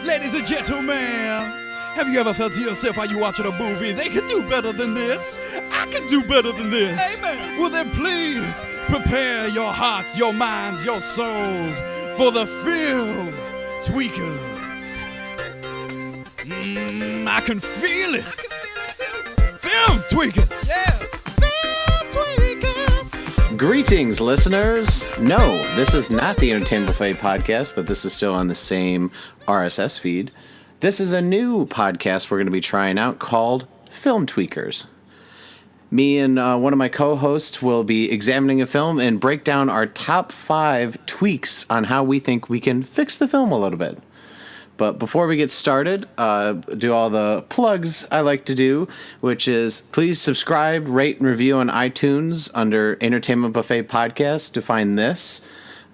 Ladies and gentlemen, have you ever felt to yourself while you're watching a movie, they could do better than this? I can do better than this. Amen. Well then please, prepare your hearts, your minds, your souls for the Film Tweakers. I can feel it. Film Tweakers. Yes. Film Tweakers. Greetings, listeners. No, this is not the Entertainment Buffet podcast, but this is still on the same RSS feed. This is a new podcast we're going to be trying out called Film Tweakers. Me and one of my co-hosts will be examining a film and break down our top 5 tweaks on how we think we can fix the film a little bit. But before we get started, do all the plugs I like to do, which is please subscribe, rate, and review on iTunes under Entertainment Buffet Podcast to find this.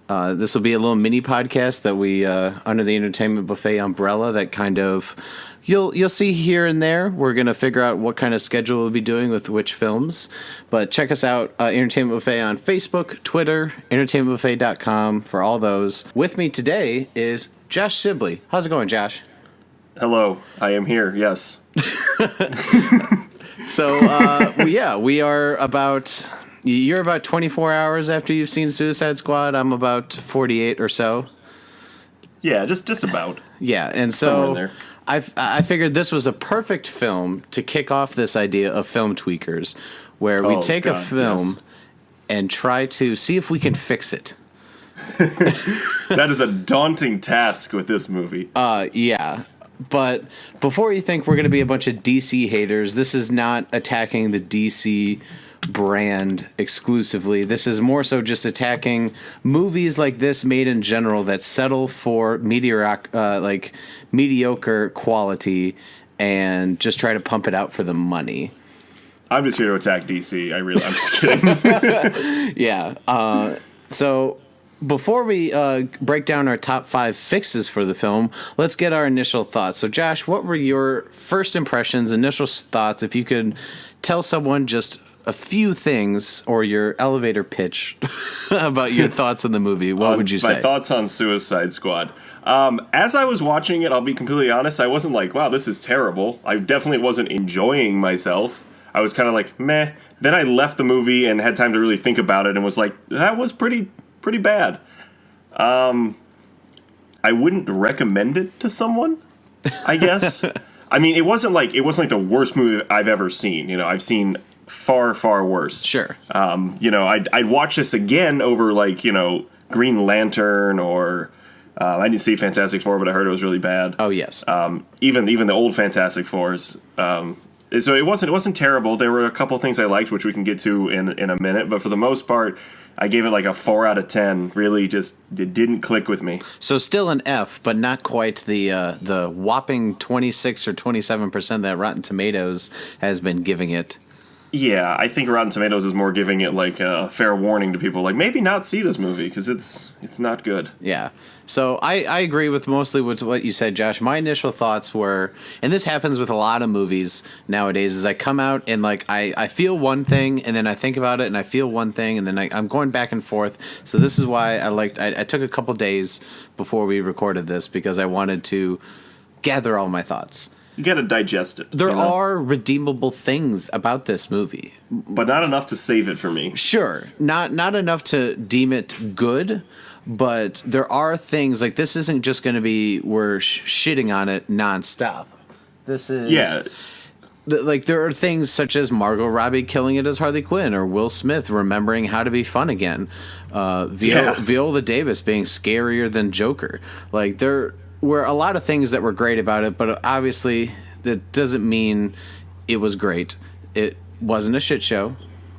This will be a little mini podcast that we, under the Entertainment Buffet umbrella, that kind of, you'll see here and there. We're going to figure out what kind of schedule we'll be doing with which films. But check us out, Entertainment Buffet on Facebook, Twitter, entertainmentbuffet.com for all those. With me today is Josh Sibley. How's it going, Josh? Hello, I am here, yes. So, we are about... You're about 24 hours after you've seen Suicide Squad. I'm about 48 or so. Yeah, just about. Yeah, and Somewhere in so there. I figured this was a perfect film to kick off this idea of Film Tweakers, where we take a film and try to see if we can fix it. That is a daunting task with this movie. Yeah. But before you think we're going to be a bunch of DC haters, this is not attacking the DC brand exclusively. This is more so just attacking movies like this made in general that settle for mediocre quality and just try to pump it out for the money. I'm just here to attack DC. I'm just kidding. Yeah. So before we break down our top 5 fixes for the film, let's get our initial thoughts. So Josh, what were your first impressions, initial thoughts, if you could tell someone just a few things or your elevator pitch about your thoughts on the movie, what would you say? My thoughts on Suicide Squad. As I was watching it, I'll be completely honest, I wasn't like, wow, this is terrible. I definitely wasn't enjoying myself. I was kind of like, meh. Then I left the movie and had time to really think about it and was like, that was pretty bad. I wouldn't recommend it to someone, I guess. I mean, it wasn't like the worst movie I've ever seen. You know, I've seen far worse. Sure. I'd watch this again over Green Lantern or I didn't see Fantastic Four, but I heard it was really bad. Oh yes. Even the old Fantastic Fours. So it wasn't terrible. There were a couple things I liked, which we can get to in a minute. But for the most part, I gave it like a 4 out of 10. Really, just it didn't click with me. So still an F, but not quite the whopping 26 or 27% that Rotten Tomatoes has been giving it. Yeah, I think Rotten Tomatoes is more giving it like a fair warning to people, like maybe not see this movie because it's not good. Yeah. So I agree with mostly with what you said, Josh. My initial thoughts were, and this happens with a lot of movies nowadays, is I come out and like I feel one thing and then I think about it and I feel one thing and then I'm going back and forth. So this is why I took a couple days before we recorded this because I wanted to gather all my thoughts. You got to digest it. There are redeemable things about this movie, but not enough to save it for me. Sure, not enough to deem it good, but there are things like this isn't just going to be we're shitting on it nonstop. This is there are things such as Margot Robbie killing it as Harley Quinn or Will Smith remembering how to be fun again, Viola Davis being scarier than Joker. Like there were a lot of things that were great about it, but obviously that doesn't mean it was great. It wasn't a shit show,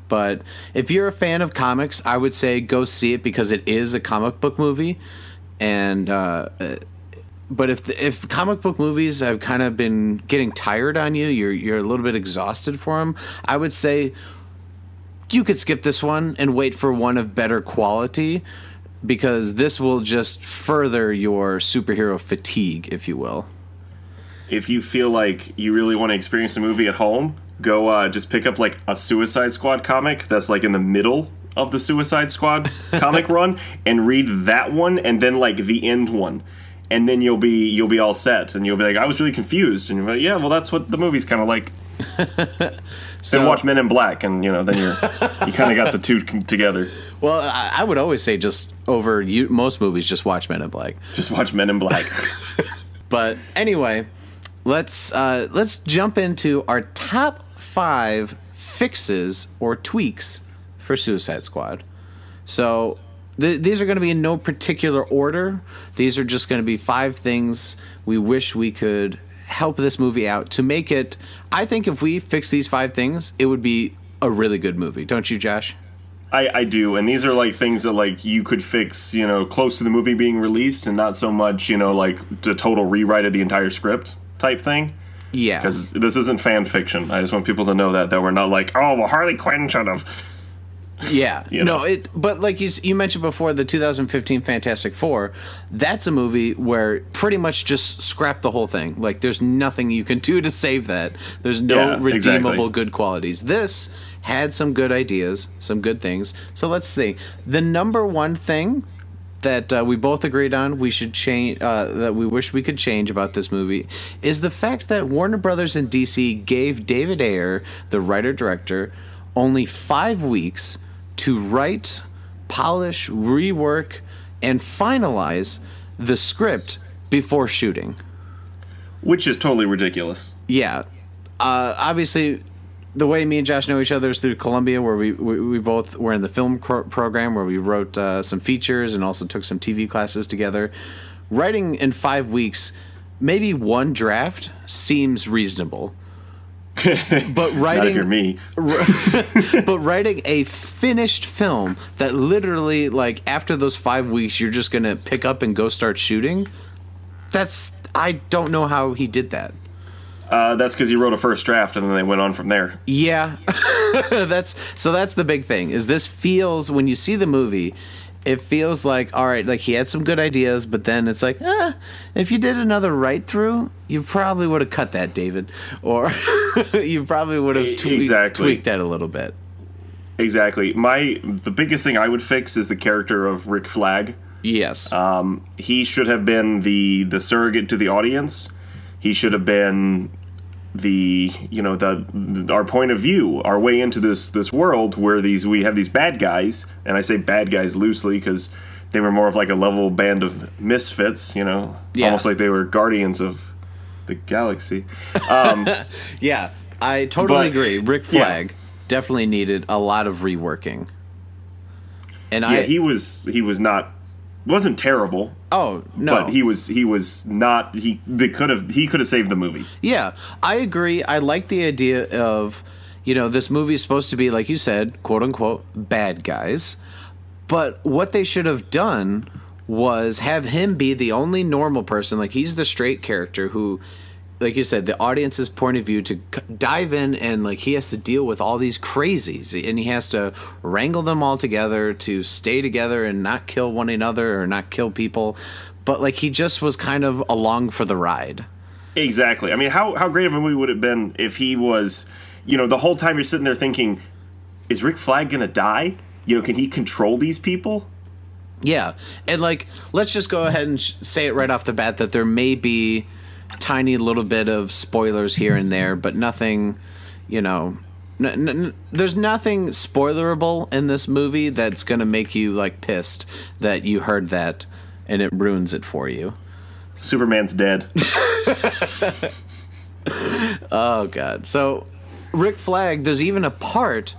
but if you're a fan of comics, I would say go see it because it is a comic book movie. And but if comic book movies have kind of been getting tired on you, you're a little bit exhausted for them, I would say you could skip this one and wait for one of better quality, because this will just further your superhero fatigue, if you will. If you feel like you really want to experience a movie at home, go just pick up like a Suicide Squad comic that's like in the middle of the Suicide Squad comic run and read that one and then like the end one. and then you'll be all set, and you'll be like, I was really confused, and you're like, yeah, well, that's what the movie's kind of like. So then watch Men in Black, and then you kind of got the two together. Well, I would always say just over most movies, just watch Men in Black. Just watch Men in Black. But anyway, let's jump into our top 5 fixes or tweaks for Suicide Squad. So these are going to be in no particular order. These are just going to be 5 things we wish we could help this movie out to make it. I think if we fix these 5 things, it would be a really good movie. Don't you, Josh? I do, and these are like things that like you could fix, close to the movie being released, and not so much, like the total rewrite of the entire script type thing. Yeah, because this isn't fan fiction. I just want people to know that we're not like, oh, well, Harley Quinn should have. Yeah, but like you mentioned before, the 2015 Fantastic Four, that's a movie where pretty much just scrap the whole thing. Like, there's nothing you can do to save that. There's no redeemable good qualities. This had some good ideas, some good things. So let's see. The number one thing that we both agreed on we should change, that we wish we could change about this movie, is the fact that Warner Brothers and DC gave David Ayer, the writer-director, only 5 weeks to write, polish, rework, and finalize the script before shooting. Which is totally ridiculous. Yeah. Obviously, the way me and Josh know each other is through Columbia, where we both were in the film program, where we wrote some features and also took some TV classes together. Writing in 5 weeks, maybe one draft, seems reasonable. But writing, not if you're me. But writing a finished film that literally, like, after those 5 weeks, you're just gonna pick up and go start shooting. I don't know how he did that. That's because he wrote a first draft and then they went on from there. Yeah, that's the big thing. Is this feels, when you see the movie, it feels like, all right, like he had some good ideas, but then it's like, if you did another write through, you probably would have cut that, David, or you probably would have tweaked that a little bit. Exactly. The biggest thing I would fix is the character of Rick Flagg. Yes. He should have been the surrogate to the audience. He should have been our point of view, our way into this world where we have these bad guys, and I say bad guys loosely because they were more of like a level band of misfits, almost like they were guardians of the galaxy. Yeah, I totally agree. Rick Flagg definitely needed a lot of reworking, and he wasn't terrible. Oh no! But he was not. He could have saved the movie. Yeah, I agree. I like the idea of, this movie is supposed to be, like you said, quote unquote, bad guys. But what they should have done was have him be the only normal person. Like, he's the straight character who, like you said, the audience's point of view, to dive in, and like he has to deal with all these crazies, and he has to wrangle them all together to stay together and not kill one another or not kill people. But like, he just was kind of along for the ride. Exactly. I mean, how great of a movie would it have been if he was, the whole time you're sitting there thinking, is Rick Flagg gonna die? Can he control these people? Yeah, and like, let's just go ahead and say it right off the bat that there may be tiny little bit of spoilers here and there, but nothing, there's nothing spoilerable in this movie that's going to make you like pissed that you heard that and it ruins it for you. Superman's dead. Oh God. So Rick Flagg, there's even a part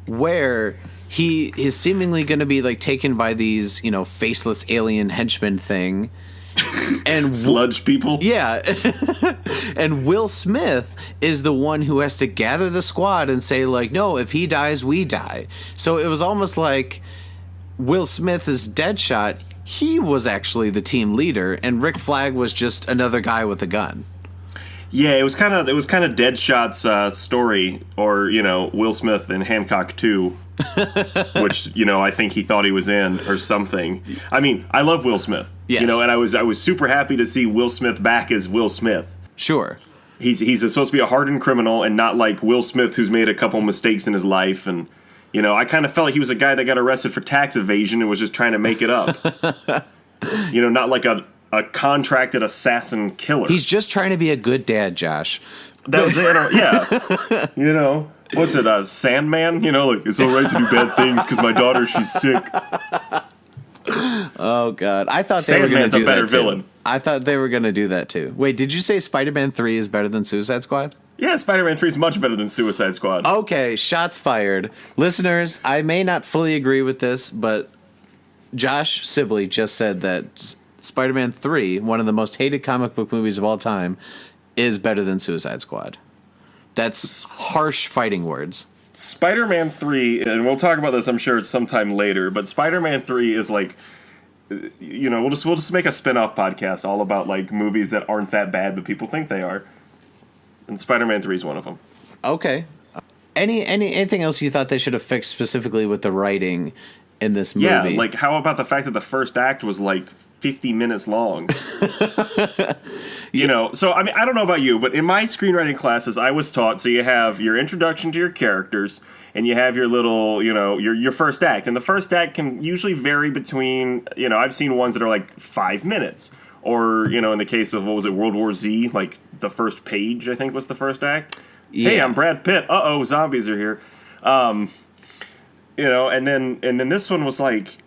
where he is seemingly going to be like taken by these, faceless alien henchmen thing. And sludge people. Yeah. And Will Smith is the one who has to gather the squad and say, like, no, if he dies, we die. So it was almost like Will Smith is Deadshot. He was actually the team leader, and Rick Flagg was just another guy with a gun. Yeah, it was kind of Deadshot's story, or Will Smith in Hancock 2. Which I think he thought he was in, or something. I mean, I love Will Smith. Yes. And I was super happy to see Will Smith back as Will Smith. Sure. He's supposed to be a hardened criminal, and not like Will Smith, who's made a couple mistakes in his life. And I kind of felt like he was a guy that got arrested for tax evasion and was just trying to make it up. Not like a a contracted assassin killer. He's just trying to be a good dad, Josh. That was it. Yeah. You know, what's it? Sandman? You know, like, it's all right to do bad things because my daughter, she's sick. Oh, God. I thought they were going to do that, too. Sandman's a better villain. I thought they were going to do that, too. Wait, did you say Spider-Man 3 is better than Suicide Squad? Yeah, Spider-Man 3 is much better than Suicide Squad. Okay, shots fired. Listeners, I may not fully agree with this, but Josh Sibley just said that Spider-Man 3, one of the most hated comic book movies of all time, is better than Suicide Squad. That's harsh fighting words. Spider-Man 3, and we'll talk about this, I'm sure, sometime later, but Spider-Man 3 is like, you know, we'll just make a spin-off podcast all about like movies that aren't that bad, but people think they are. And Spider-Man 3 is one of them. Okay. Anything else you thought they should have fixed specifically with the writing in this movie? Yeah, like how about the fact that the first act was like 50 minutes long? You know, so I mean, I don't know about you, but in my screenwriting classes, I was taught, so you have your introduction to your characters, and you have your little, you know, your first act. And the first act can usually vary between, you know, I've seen ones that are like 5 minutes. Or, you know, in the case of, what was it, World War Z, like the first page, I think, was the first act. Yeah. Hey, I'm Brad Pitt. Uh-oh, zombies are here. You know, and then this one was like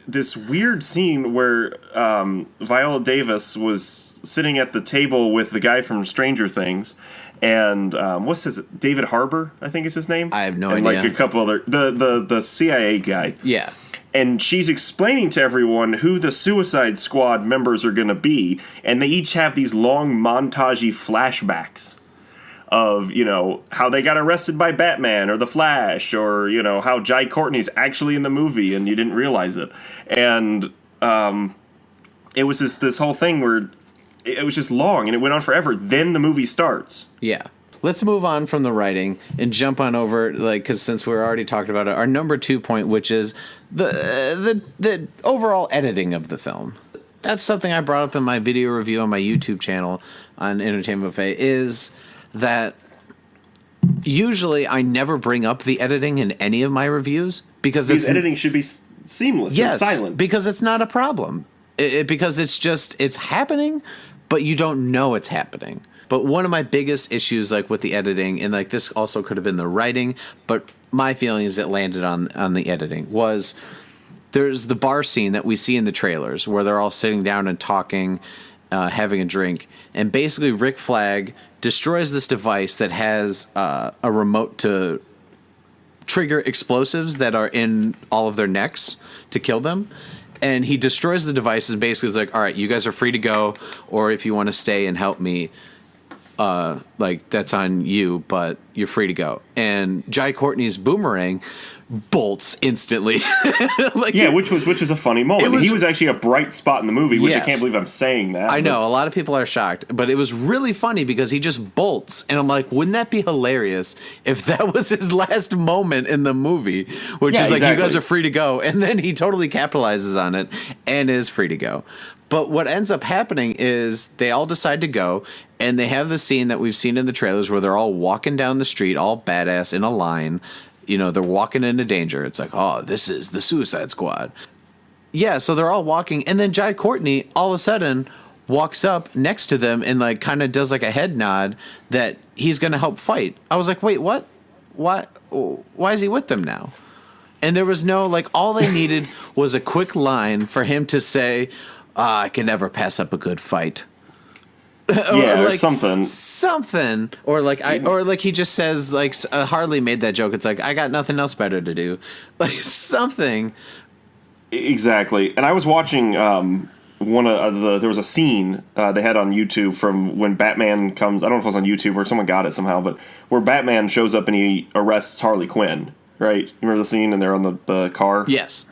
this weird scene where Viola Davis was sitting at the table with the guy from Stranger Things, and what's his, David Harbour, I think is his name. I have no idea. And like a couple other, the CIA guy. Yeah. And she's explaining to everyone who the Suicide Squad members are going to be, and they each have these long montagey flashbacks of, you know, how they got arrested by Batman or the Flash, or, you know, how Jai Courtney's actually in the movie and you didn't realize it. And it was just this whole thing where it was just long and it went on forever. Then the movie starts. Yeah. Let's move on from the writing and jump on over, like, because since we're already talking about it, our number 2 point, which is the overall editing of the film. That's something I brought up in my video review on my YouTube channel on Entertainment Buffet, is that usually I never bring up the editing in any of my reviews because editing should be seamless and silent. Because it's not a problem. Because it's happening, but you don't know it's happening. But one of my biggest issues, like with the editing, and like this also could have been the writing, but my feeling is it landed on the editing, was there's the bar scene that we see in the trailers where they're all sitting down and talking, having a drink, and basically Rick Flagg destroys this device that has a remote to trigger explosives that are in all of their necks to kill them. And he destroys the device and basically is like, all right, you guys are free to go, or if you want to stay and help me, like, that's on you, but you're free to go. And Jai Courtney's boomerang bolts instantly. Like, yeah, which was a funny moment. He was actually a bright spot in the movie, which yes. I can't believe I'm saying that. I know, a lot of people are shocked, but it was really funny because he just bolts, and I'm like, wouldn't that be hilarious if that was his last moment in the movie, which is like, exactly. You guys are free to go, and then he totally capitalizes on it and is free to go. But what ends up happening is they all decide to go, and they have the scene that we've seen in the trailers where they're all walking down the street, all badass in a line. You know, they're walking into danger. It's like, oh, this is the Suicide Squad. Yeah, so they're all walking, and then Jai Courtney all of a sudden walks up next to them and like kind of does like a head nod that he's going to help fight. I was like, wait, what? Why is he with them now? And there was no, like, all they needed was a quick line for him to say, I can never pass up a good fight. Yeah, or like, something, or like he just says, like, Harley made that joke. It's like, I got nothing else better to do, like something. Exactly. And I was watching there was a scene they had on YouTube from when Batman comes. I don't know if it was on YouTube or someone got it somehow, but where Batman shows up and he arrests Harley Quinn. Right? You remember the scene? And they're on the car. Yes.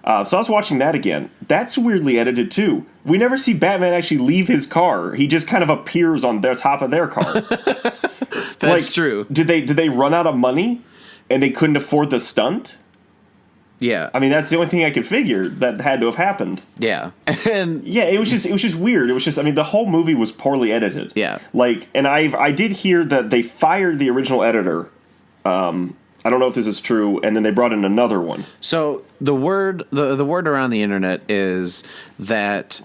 So I was watching that again. That's weirdly edited too. We never see Batman actually leave his car. He just kind of appears on their top of their car. That's true. Did they run out of money and they couldn't afford the stunt? Yeah. I mean, that's the only thing I could figure that had to have happened. Yeah. And yeah, it was just weird. It was just, I mean, the whole movie was poorly edited. Yeah. Like, and I did hear that they fired the original editor. I don't know if this is true, and then they brought in another one. So the word around the internet is that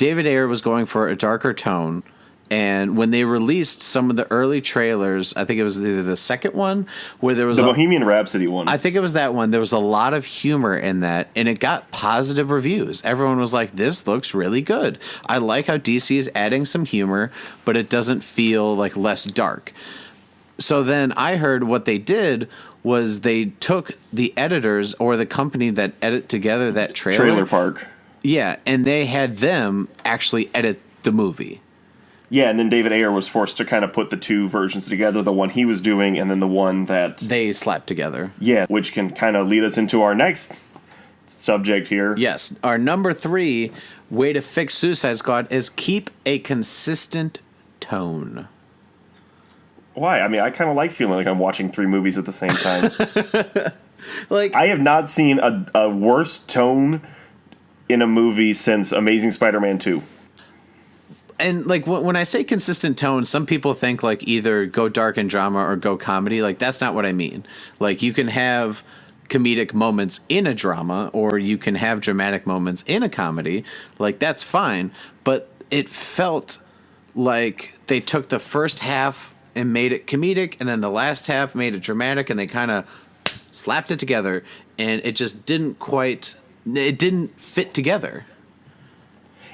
David Ayer was going for a darker tone. And when they released some of the early trailers, I think it was either the second one where there was the Bohemian Rhapsody one. I think it was that one. There was a lot of humor in that, and it got positive reviews. Everyone was like, "This looks really good. I like how DC is adding some humor, but it doesn't feel like less dark." So then I heard what they did was they took the editors or the company that edit together that Trailer Park. Yeah, and they had them actually edit the movie. Yeah, and then David Ayer was forced to kind of put the two versions together, the one he was doing and then the one that they slapped together. Yeah, which can kind of lead us into our next subject here. Yes, our number 3 way to fix Suicide Squad is keep a consistent tone. Why? I mean, I kind of like feeling like I'm watching 3 movies at the same time. Like, I have not seen a worse tone in a movie since Amazing Spider-Man 2. And like when I say consistent tone, some people think like either go dark and drama or go comedy. Like that's not what I mean. Like you can have comedic moments in a drama or you can have dramatic moments in a comedy. Like that's fine. But it felt like they took the first half and made it comedic and then the last half made it dramatic and they kind of slapped it together and it just didn't fit together.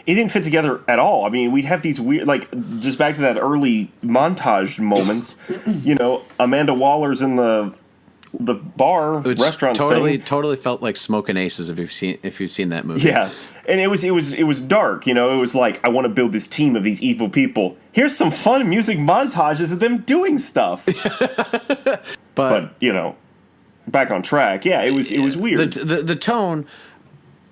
It didn't fit together at all. I mean, we'd have these weird, like, just back to that early montage moments. You know, Amanda Waller's in the bar restaurant thing. Totally felt like Smoking Aces if you've seen that movie. Yeah, and it was dark. You know, it was like I want to build this team of these evil people. Here's some fun music montages of them doing stuff. but you know, back on track. Yeah, it was weird. The tone.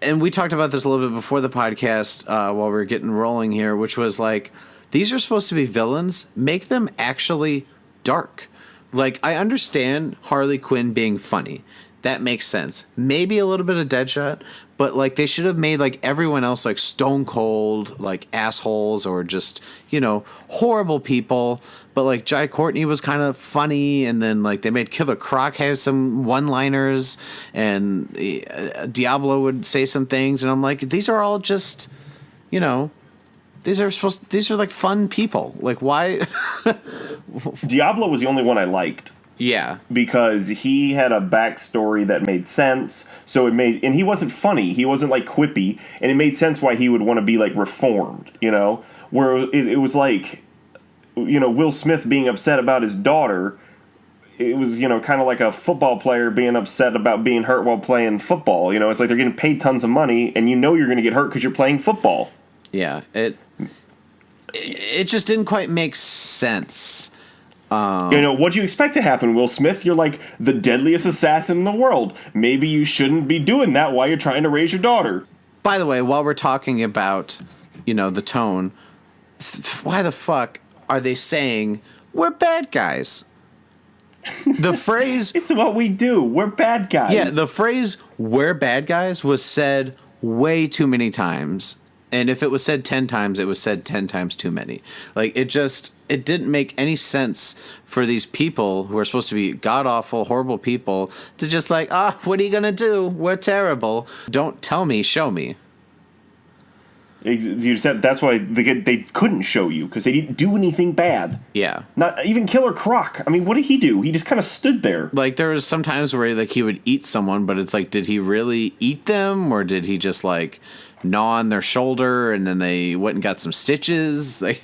And we talked about this a little bit before the podcast while we were getting rolling here, which was like, these are supposed to be villains. Make them actually dark. Like, I understand Harley Quinn being funny. That makes sense. Maybe a little bit of Deadshot, but like they should have made like everyone else like stone cold, like assholes or just, you know, horrible people. But like Jai Courtney was kind of funny, and then like they made Killer Croc have some one-liners, and Diablo would say some things, and I'm like, these are all just, you know, these are like fun people. Like why? Diablo was the only one I liked. Yeah, because he had a backstory that made sense. So and he wasn't funny. He wasn't like quippy, and it made sense why he would want to be like reformed. You know, where it was like, you know, Will Smith being upset about his daughter. It was, you know, kind of like a football player being upset about being hurt while playing football. You know, it's like they're getting paid tons of money, and you know you're going to get hurt because you're playing football. Yeah, it just didn't quite make sense. You know, what do you expect to happen, Will Smith? You're like the deadliest assassin in the world. Maybe you shouldn't be doing that while you're trying to raise your daughter. By the way, while we're talking about, you know, the tone, why the fuck are they saying we're bad guys? The phrase... It's what we do. We're bad guys. Yeah, the phrase we're bad guys was said way too many times. And if it was said 10 times, it was said 10 times too many. Like, it didn't make any sense for these people who are supposed to be god-awful, horrible people to just like, what are you going to do? We're terrible. Don't tell me, show me. You said that's why they couldn't show you, because they didn't do anything bad. Yeah. Not even Killer Croc. I mean, what did he do? He just kind of stood there. Like, there was some times where like he would eat someone, but it's like, did he really eat them? Or did he just like... gnaw on their shoulder and then they went and got some stitches? They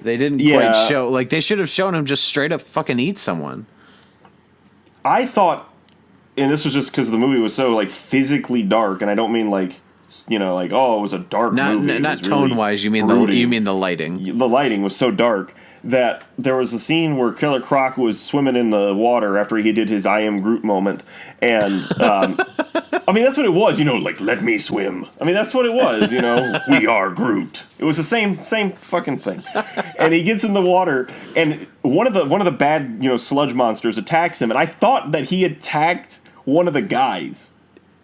didn't quite show, like they should have shown him just straight up fucking eat someone. I thought, and this was just because the movie was so like physically dark, and I don't mean like, you know, like, oh, it was a dark movie. Not tone really wise, you mean the lighting. The lighting was so dark that there was a scene where Killer Croc was swimming in the water after he did his I am Groot moment. And, I mean, that's what it was, you know, like, let me swim. I mean, that's what it was, you know, we are Groot. It was the same fucking thing. And he gets in the water, and one of the bad, you know, sludge monsters attacks him, and I thought that he attacked one of the guys.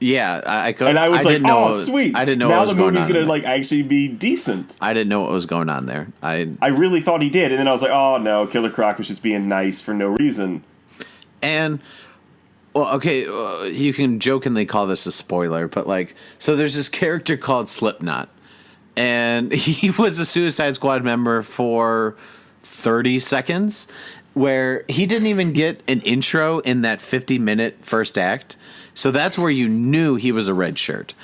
Yeah, and I was like, oh, sweet. I didn't know now what was going on. Now the movie's going to, like, actually be decent. I didn't know what was going on there. I really thought he did. And then I was like, oh, no, Killer Croc was just being nice for no reason. And, well, okay, you can jokingly call this a spoiler, but, like, so there's this character called Slipknot. and he was a Suicide Squad member for 30 seconds, where he didn't even get an intro in that 50-minute first act. So that's where you knew he was a red shirt.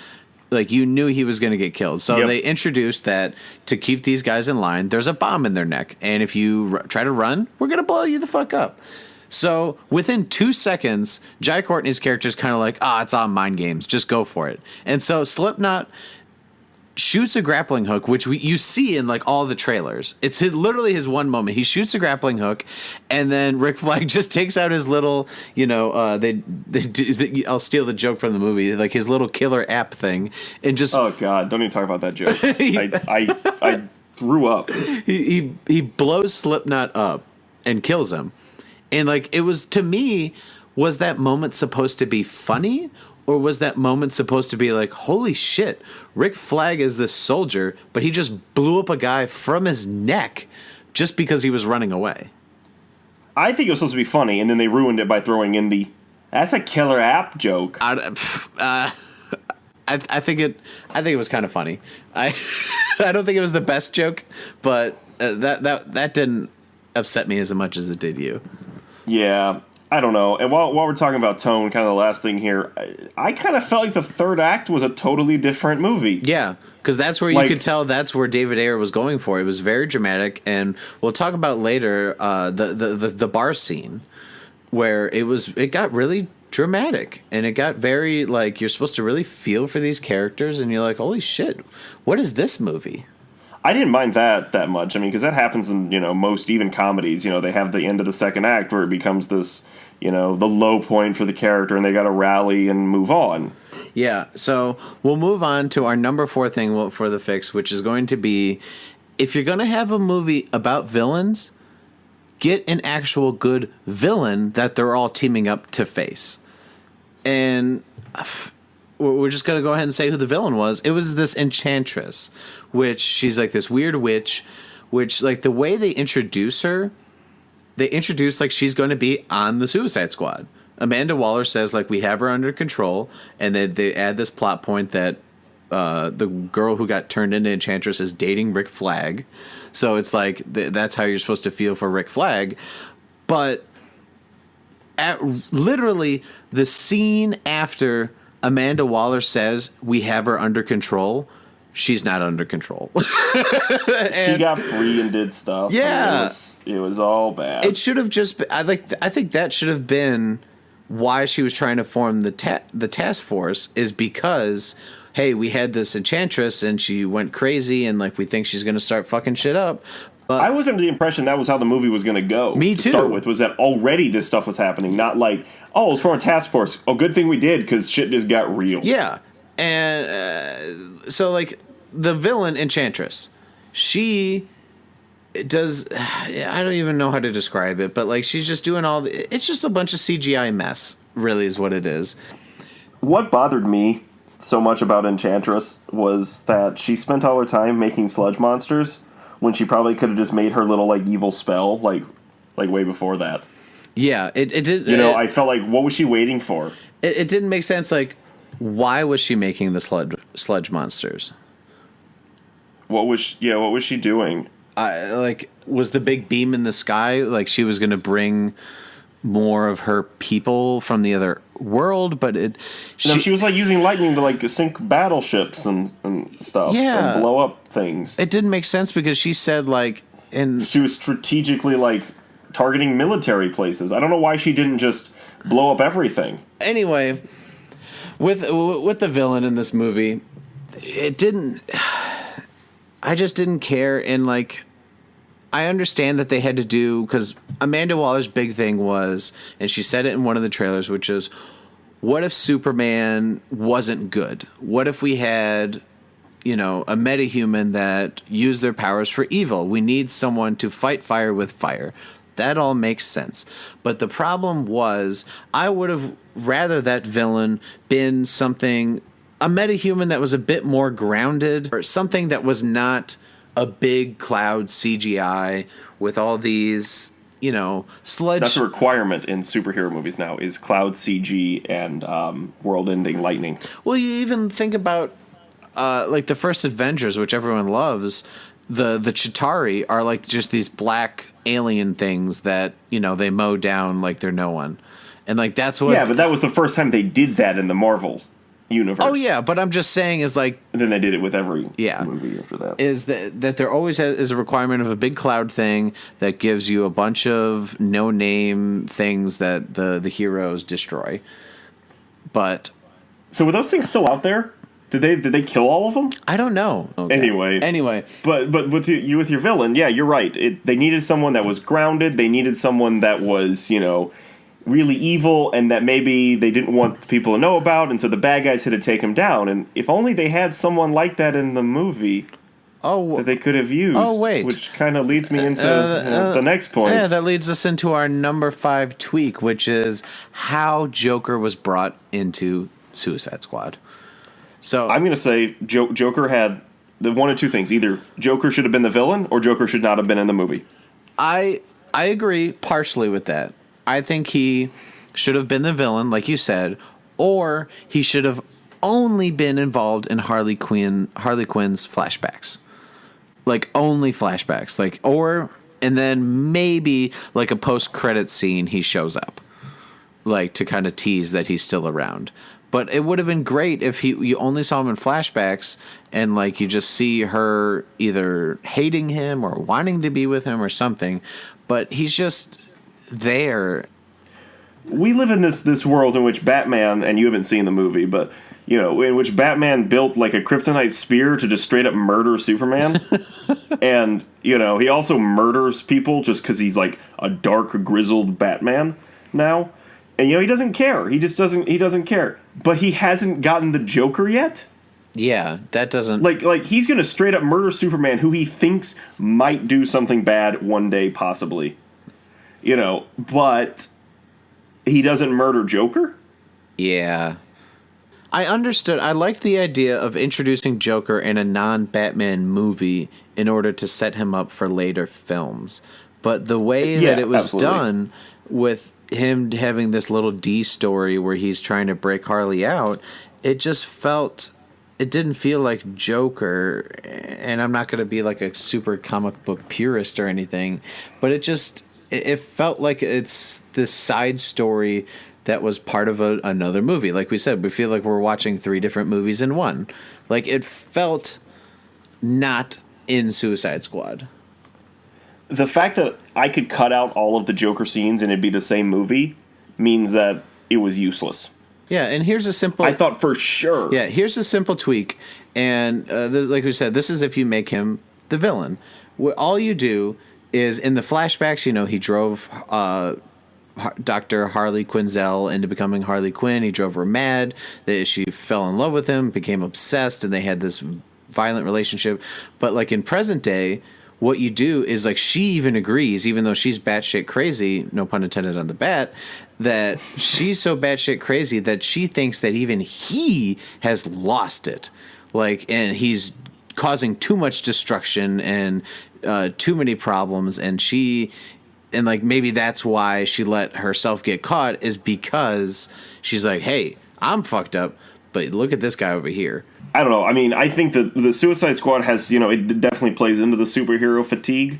Like, you knew he was going to get killed. So they introduced that to keep these guys in line, there's a bomb in their neck. And if you try to run, we're going to blow you the fuck up. So within 2 seconds, Jai Courtney's character is kind of like, it's all mind games. Just go for it. And so Slipknot shoots a grappling hook, which you see in like all the trailers. It's literally his one moment. He shoots a grappling hook, and then Rick Flag just takes out his little, I'll steal the joke from the movie, like his little killer app thing, and just oh god, don't even talk about that joke. I threw up. He blows Slipknot up and kills him, and like it was to me, was that moment supposed to be funny? Or was that moment supposed to be like, holy shit, Rick Flag is this soldier, but he just blew up a guy from his neck just because he was running away? I think it was supposed to be funny, and then they ruined it by throwing in the "that's a killer app" joke. I think it was kind of funny. I don't think it was the best joke, but that didn't upset me as much as it did you. Yeah. I don't know. And while we're talking about tone, kind of the last thing here, I kind of felt like the third act was a totally different movie. Yeah, because that's where you could tell that's where David Ayer was going for. It was very dramatic, and we'll talk about later the bar scene where it got really dramatic, and it got very like you're supposed to really feel for these characters, and you're like, holy shit, what is this movie? I didn't mind that much. I mean, because that happens in most even comedies. They have the end of the second act where it becomes this. The low point for the character, and they got to rally and move on. Yeah, so we'll move on to our number 4 thing for the fix, which is going to be, if you're going to have a movie about villains, get an actual good villain that they're all teaming up to face. And we're just going to go ahead and say who the villain was. It was this Enchantress, which she's like this weird witch, which like the way they introduce her, they introduce like she's going to be on the Suicide Squad. Amanda Waller says like we have her under control, and they add this plot point that the girl who got turned into Enchantress is dating Rick Flag. So it's like that's how you're supposed to feel for Rick Flag. But at literally the scene after Amanda Waller says we have her under control, she's not under control. She got free and did stuff. Yeah. It was all bad. It should have just been, I think that should have been why she was trying to form the task force, is because, hey, we had this Enchantress and she went crazy and like we think she's going to start fucking shit up. But I was under the impression that was how the movie was going to go. Me too. To start with, was that already this stuff was happening, not like, oh, it's from a task force. Oh, good thing we did because shit just got real. Yeah. And so like the villain Enchantress, she does, I don't even know how to describe it, but like she's just doing it's just a bunch of CGI mess, really is what it is. What bothered me so much about Enchantress was that she spent all her time making sludge monsters when she probably could have just made her little like evil spell like way before that. Yeah, it did. I felt like, what was she waiting for? It didn't make sense. Like, why was she making the sludge monsters? What was she doing? Was the big beam in the sky like she was going to bring more of her people from the other world? But she was like using lightning to like sink battleships and stuff, and blow up things. It didn't make sense because she said like, and she was strategically like targeting military places. I don't know why she didn't just blow up everything. Anyway, with the villain in this movie, I just didn't care. And like, I understand that they had to do, because Amanda Waller's big thing was, and she said it in one of the trailers, which is, what if Superman wasn't good? What if we had, a metahuman that used their powers for evil? We need someone to fight fire with fire. That all makes sense. But the problem was, I would have rather that villain been a metahuman that was a bit more grounded, or something that was not a big cloud CGI with all these, sludge. That's a requirement in superhero movies now, is cloud CG and world-ending lightning. Well, you even think about like the first Avengers, which everyone loves, the Chitauri are like just these black alien things that, you know, they mow down like they're no one. And like that's what. Yeah, but that was the first time they did that in the Marvel universe. Oh yeah, but I'm just saying is like. And then they did it with every movie after that. Is that there always is a requirement of a big cloud thing that gives you a bunch of no name things that the heroes destroy. But so were those things still out there? Did they kill all of them? I don't know. Okay. Anyway, but with your villain, yeah, you're right. They needed someone that was grounded. They needed someone that was, you know, really evil, and that maybe they didn't want people to know about, and so the bad guys had to take him down. And if only they had someone like that in the movie. That they could have used. Oh, wait. Which kind of leads me into the next point. Yeah, that leads us into our number 5 tweak, which is how Joker was brought into Suicide Squad. So I'm going to say Joker had the one of two things. Either Joker should have been the villain, or Joker should not have been in the movie. I agree partially with that. I think he should have been the villain, like you said, or he should have only been involved in Harley Quinn's flashbacks. Like, only flashbacks. Like, and then maybe, like, a post-credit scene, he shows up. Like, to kind of tease that he's still around. But it would have been great if you only saw him in flashbacks, and, like, you just see her either hating him or wanting to be with him or something. But he's just there. We live in this world in which Batman, and you haven't seen the movie, but... You know, in which Batman built like a kryptonite spear to just straight up murder Superman. And, you know, he also murders people just because he's like a dark, grizzled Batman now. And, you know, he doesn't care. He doesn't care. But he hasn't gotten the Joker yet. Yeah, that doesn't... Like he's going to straight up murder Superman, who he thinks might do something bad one day, possibly. You know, but he doesn't murder Joker? Yeah. I understood. I liked the idea of introducing Joker in a non-Batman movie in order to set him up for later films. But the way that it was done with him having this little D story where he's trying to break Harley out, it didn't feel like Joker. And I'm not going to be like a super comic book purist or anything, but it felt like it's this side story that was part of another movie. Like we said, we feel like we're watching 3 different movies in one. Like, it felt not in Suicide Squad. The fact that I could cut out all of the Joker scenes and it'd be the same movie means that it was useless. Yeah, and here's a simple... I thought for sure. Yeah, here's a simple tweak. And like we said, this is if you make him the villain. All you do is, in the flashbacks, you know, he drove... Dr. Harley Quinzel into becoming Harley Quinn. He drove her mad. She fell in love with him, became obsessed, and they had this violent relationship. But like in present day, what you do is like she even agrees, even though she's batshit crazy, no pun intended on the bat, that she's so batshit crazy that she thinks that even he has lost it. Like, and he's causing too much destruction and too many problems, and like maybe that's why she let herself get caught, is because she's like, hey, I'm fucked up, but look at this guy over here. I don't know. I mean, I think that the Suicide Squad has, you know, it definitely plays into the superhero fatigue,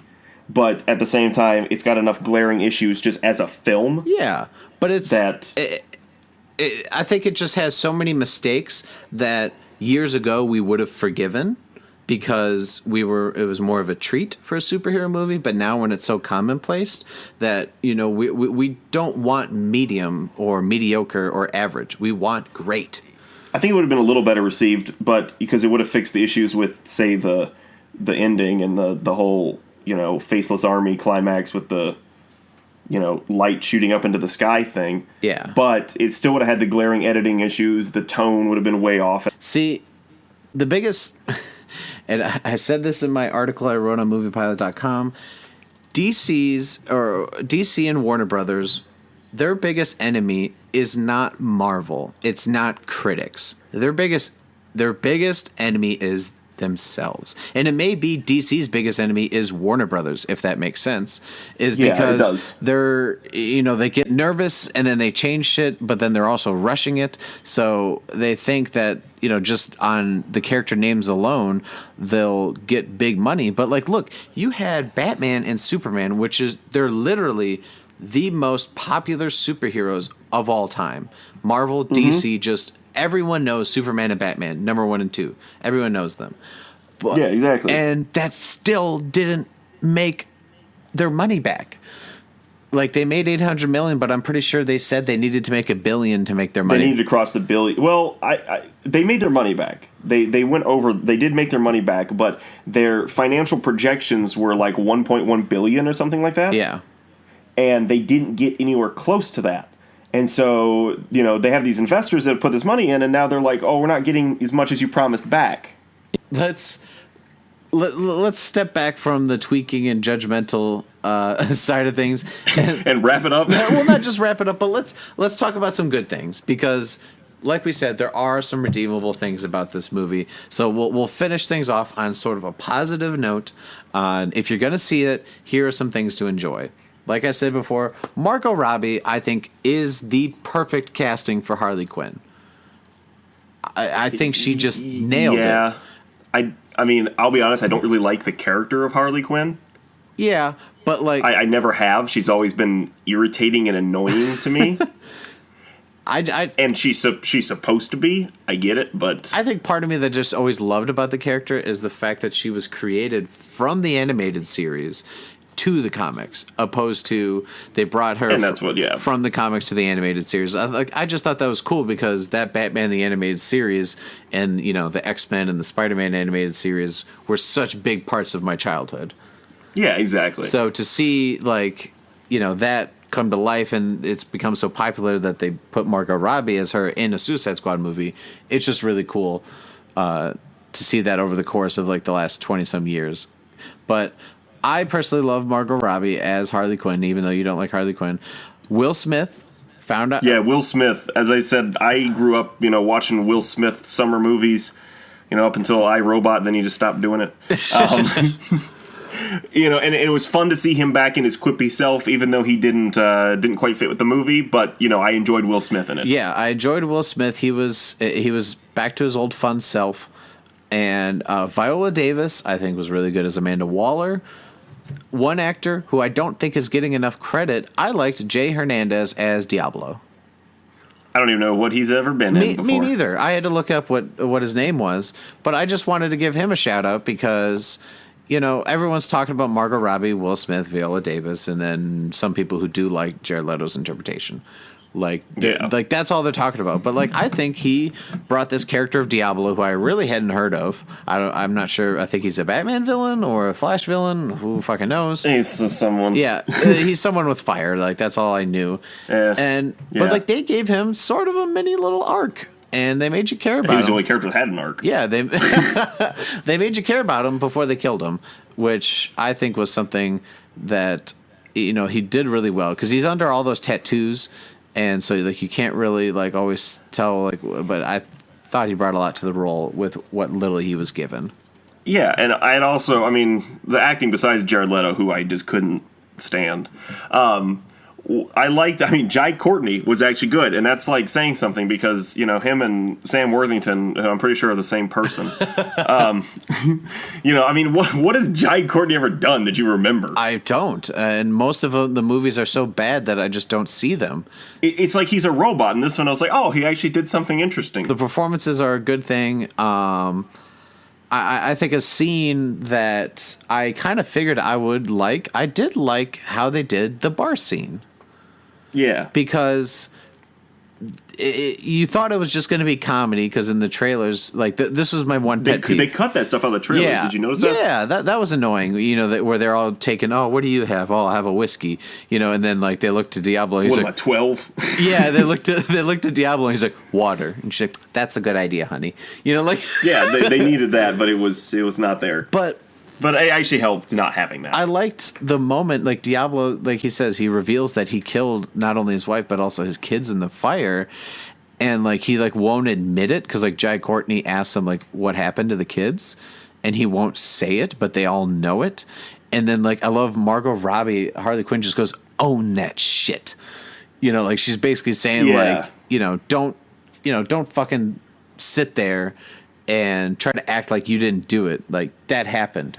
but at the same time, it's got enough glaring issues just as a film. Yeah, but I think it just has so many mistakes that years ago we would have forgiven, because it was more of a treat for a superhero movie. But now when it's so commonplace that, you know, we don't want medium or mediocre or average. We want great. I think it would have been a little better received, but because it would have fixed the issues with, say, the ending and the whole, you know, faceless army climax with the, you know, light shooting up into the sky thing. Yeah. But it still would have had the glaring editing issues. The tone would have been way off. See, the biggest... And I said this in my article I wrote on moviepilot.com. DC and Warner Brothers, their biggest enemy is not Marvel. It's not critics. Their biggest enemy is themselves. And it may be DC's biggest enemy is Warner Brothers, if that makes sense. Because they're, you know, they get nervous and then they change shit, but then they're also rushing it. So they think that just on the character names alone, they'll get big money. But like, look, you had Batman and Superman, they're literally the most popular superheroes of all time. Marvel, DC, just everyone knows Superman and Batman, number 1 and 2. Everyone knows them. But, yeah, exactly. And that still didn't make their money back. Like, they made $800 million, but I'm pretty sure they said they needed to make $1 billion to make their money. They needed to cross the billion. Well, they made their money back. They went over. They did make their money back, but their financial projections were like 1.1 billion or something like that. Yeah, and they didn't get anywhere close to that. And so, they have these investors that have put this money in, and now they're like, "Oh, we're not getting as much as you promised back." Let's step back from the tweaking and judgmental side of things and wrap it up. Well, not just wrap it up, but let's talk about some good things, because, like we said, there are some redeemable things about this movie. So we'll finish things off on sort of a positive note. If you're going to see it, here are some things to enjoy. Like I said before, Margot Robbie, I think, is the perfect casting for Harley Quinn. I think she just nailed it. Yeah. I mean, I'll be honest, I don't really like the character of Harley Quinn. Yeah, but like... I never have. She's always been irritating and annoying to me. And she's supposed to be. I get it, but... I think part of me that just always loved about the character is the fact that she was created from the animated series to the comics, opposed to they brought her from the comics to the animated series. I just thought that was cool, because that Batman the animated series and the X-Men and the Spider-Man animated series were such big parts of my childhood. Yeah, exactly. So to see that come to life, and it's become so popular that they put Margot Robbie as her in a Suicide Squad movie, it's just really cool to see that over the course of like the last 20-some years. But I personally love Margot Robbie as Harley Quinn, even though you don't like Harley Quinn. Will Smith found out. Yeah, Will Smith. As I said, I grew up, watching Will Smith summer movies, up until iRobot, then he just stopped doing it. And it was fun to see him back in his quippy self, even though he didn't quite fit with the movie. But I enjoyed Will Smith in it. Yeah, I enjoyed Will Smith. He was back to his old fun self. And Viola Davis, I think, was really good as Amanda Waller. One actor who I don't think is getting enough credit, I liked Jay Hernandez as Diablo. I don't even know what he's ever been in before. Me neither. I had to look up what his name was, but I just wanted to give him a shout out because, everyone's talking about Margot Robbie, Will Smith, Viola Davis, and then some people who do like Jared Leto's interpretation. Like that's all they're talking about. But I think he brought this character of Diablo, who I really hadn't heard of. I'm not sure. I think he's a Batman villain or a Flash villain. Who fucking knows? He's someone. Yeah, he's someone with fire. That's all I knew. But they gave him sort of a mini little arc, and they made you care about him. He was the only character that had an arc. Yeah, they made you care about him before they killed him, which I think was something that he did really well, because he's under all those tattoos. And so, you can't really, always tell, but I thought he brought a lot to the role with what little he was given. Yeah, and I'd also, the acting besides Jared Leto, who I just couldn't stand, I liked, Jai Courtney was actually good, and that's, saying something, because, him and Sam Worthington, who I'm pretty sure are the same person. What has Jai Courtney ever done that you remember? I don't, and most of the movies are so bad that I just don't see them. It's like he's a robot, and this one I was like, oh, he actually did something interesting. The performances are a good thing. I think a scene that I kind of figured I would like, I did like how they did the bar scene. Yeah. Because you thought it was just going to be comedy, because in the trailers, this was my one pet peeve. They cut that stuff out of the trailers. Yeah. Did you notice that? Yeah, that was annoying. Where they're all taking, oh, what do you have? Oh, I'll have a whiskey. And then they look to Diablo. He's what am I, 12? Yeah, they looked to Diablo, and he's like, water. And she's like, that's a good idea, honey. Yeah, they needed that, but it was not there. But it actually helped not having that. I liked the moment, Diablo, he says, he reveals that he killed not only his wife, but also his kids in the fire. And, he, won't admit it, because, Jai Courtney asks him, what happened to the kids? And he won't say it, but they all know it. And then, I love Margot Robbie, Harley Quinn just goes, own that shit. She's basically saying, don't fucking sit there and try to act like you didn't do it. Like, that happened.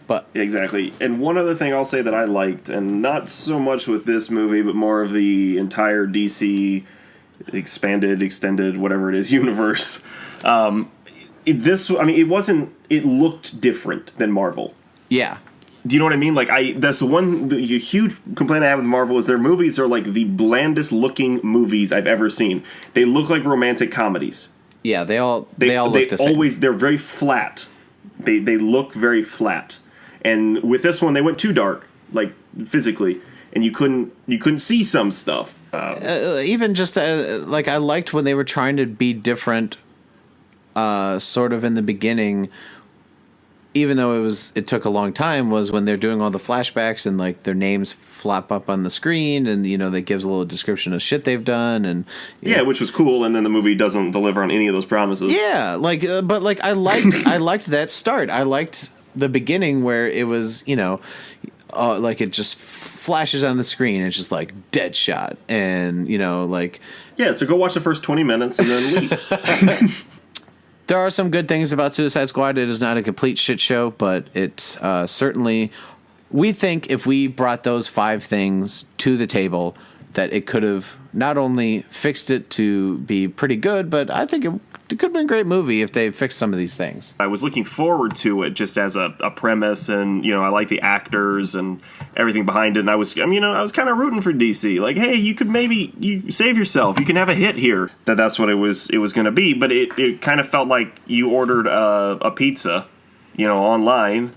But exactly. And one other thing I'll say that I liked, and not so much with this movie, but more of the entire DC expanded, extended, whatever it is, universe. It looked different than Marvel. Yeah. Do you know what I mean? Like, that's the huge complaint I have with Marvel is their movies are like the blandest looking movies I've ever seen. They look like romantic comedies. Yeah, they all look the same. They're very flat. They look very flat. And with this one, they went too dark, like physically, and you couldn't see some stuff. Even just like, I liked when they were trying to be different, sort of in the beginning. Even though it took a long time, was when they're doing all the flashbacks and like their names flop up on the screen, and that gives a little description of shit they've done, and which was cool. And then the movie doesn't deliver on any of those promises. Yeah, like, but like I liked that start. I liked the beginning where it was, like it just flashes on the screen. It's just like Deadshot, and like so go watch the first 20 minutes and then leave. There are some good things about Suicide Squad. It is not a complete shit show, but it's certainly, we think if we brought those 5 things to the table, that it could have not only fixed it to be pretty good, but I think it could have been a great movie if they fixed some of these things. I was looking forward to it just as a premise, and I like the actors and everything behind it. And I was kind of rooting for DC. Like, hey, you could you save yourself. You can have a hit here. That's what it was going to be. But it kind of felt like you ordered a pizza, online,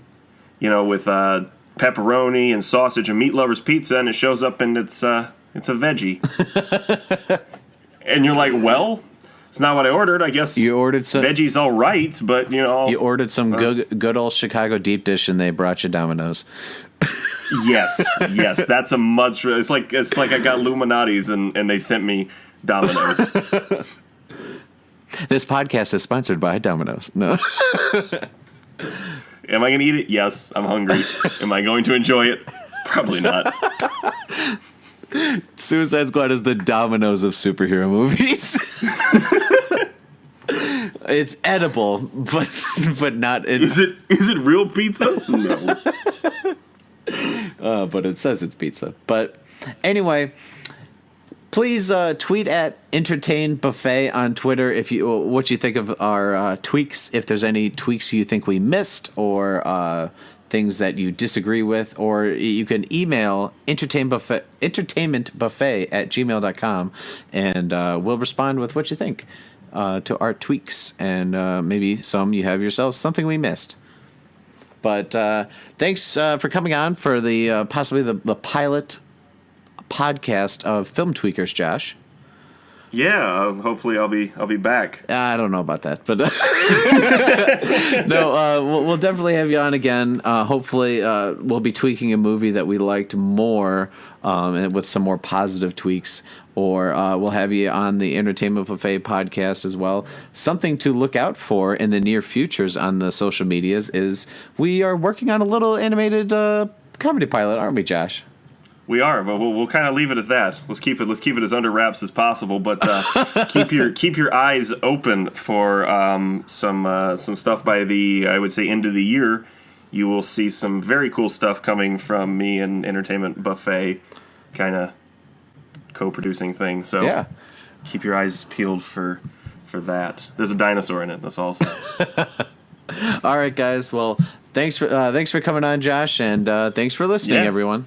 with pepperoni and sausage and meat lovers pizza, and it shows up and it's a veggie. And you're like, well, it's not what I ordered. I guess you ordered some veggies, all right, but you ordered some good old Chicago deep dish, and they brought you Domino's. Yes, that's a much. It's like I got Illuminati's and they sent me Domino's. This podcast is sponsored by Domino's. No. Am I going to eat it? Yes, I'm hungry. Am I going to enjoy it? Probably not. Suicide Squad is the Domino's of superhero movies. It's edible, but not. Is it real pizza? No. But it says it's pizza. But anyway, please tweet at Entertain Buffet on Twitter what you think of our tweaks. If there's any tweaks you think we missed, or things that you disagree with, or you can email entertainmentbuffet@gmail.com, and we'll respond with what you think to our tweaks, and maybe some you have yourself something we missed. But thanks for coming on for the possibly the pilot podcast of Film Tweakers, Josh. Yeah, hopefully I'll be back. I don't know about that, but no, we'll definitely have you on again. Hopefully, we'll be tweaking a movie that we liked more, and with some more positive tweaks, or we'll have you on the Entertainment Buffet podcast as well. Something to look out for in the near futures on the social medias is we are working on a little animated comedy pilot, aren't we, Josh? We are, but we'll kind of leave it at that. Let's keep it as under wraps as possible. But keep your eyes open for some stuff by the, I would say, end of the year. You will see some very cool stuff coming from me and Entertainment Buffet, kind of co-producing things. So yeah, keep your eyes peeled for that. There's a dinosaur in it. That's all. All right, guys. Well, thanks for coming on, Josh, and thanks for listening, everyone.